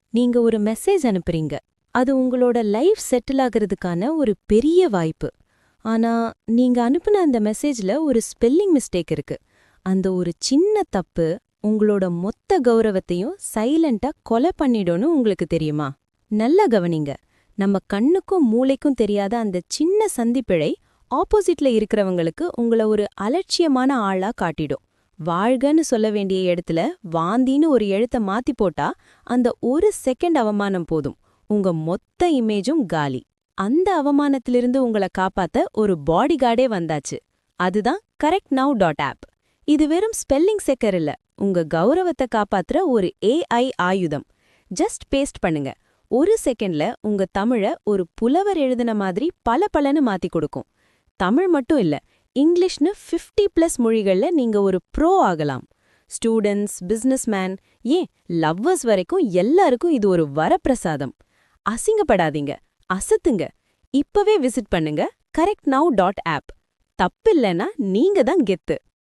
நீங்க ஒரு மெசேஜ் அனுப்புறீங்க. அது உங்களோட லைஃப் செட்டில் ஆகிறதுக்கான ஒரு பெரிய வாய்ப்பு. ஆனா, நீங்க அனுப்புன அந்த மெசேஜ்ல ஒரு ஸ்பெல்லிங் மிஸ்டேக் இருக்கு. அந்த ஒரு சின்ன தப்பு உங்களோட மொத்த கௌரவத்தையும் சைலண்டா கொலை பண்ணிடும்னு உங்களுக்கு தெரியுமா? நல்லா கவனிங்க. நம்ம கண்ணுக்கும் மூளைக்கும் தெரியாத அந்த சின்ன சந்திப்பிழை ஆப்போசிட்ல இருக்கிறவங்களுக்கு உங்கள ஒரு அலட்சியமான ஆளா காட்டிடும். வாழ்கன்னு சொல்ல வேண்டிய இடத்துல வாந்தின்னு ஒரு எழுத்த மாத்தி போட்டா அந்த ஒரு செகண்ட் அவமானம் போதும். உங்க மொத்த இமேஜும் காலி. அந்த அவமானத்திலிருந்து உங்களை காப்பாத்த ஒரு பாடிகார்டே வந்தாச்சு. அதுதான் correctnow.app. இது வெறும் ஸ்பெல்லிங் செக்கர் இல்ல, உங்க கௌரவத்தை காப்பாத்துற ஒரு AI ஆயுதம். ஜஸ்ட் பேஸ்ட் பண்ணுங்க. ஒரு செகண்ட்ல உங்க தமிழ ஒரு புலவர் எழுதின மாதிரி பளபளன்னு மாத்தி கொடுக்கும். தமிழ் மட்டும் இல்ல, இங்கிலீஷ்னு 50+ மொழிகள்ல நீங்க ஒரு ப்ரோ ஆகலாம். ஸ்டூடெண்ட்ஸ், பிசினஸ்மேன், ஏன் லவ்வர்ஸ் வரைக்கும் எல்லாருக்கும் இது ஒரு வரப்பிரசாதம். அசிங்கப்படாதீங்க, அசத்துங்க. இப்பவே விசிட் பண்ணுங்க correctnow.app. தப்பில்லைன்னா நீங்க தான் கெத்து.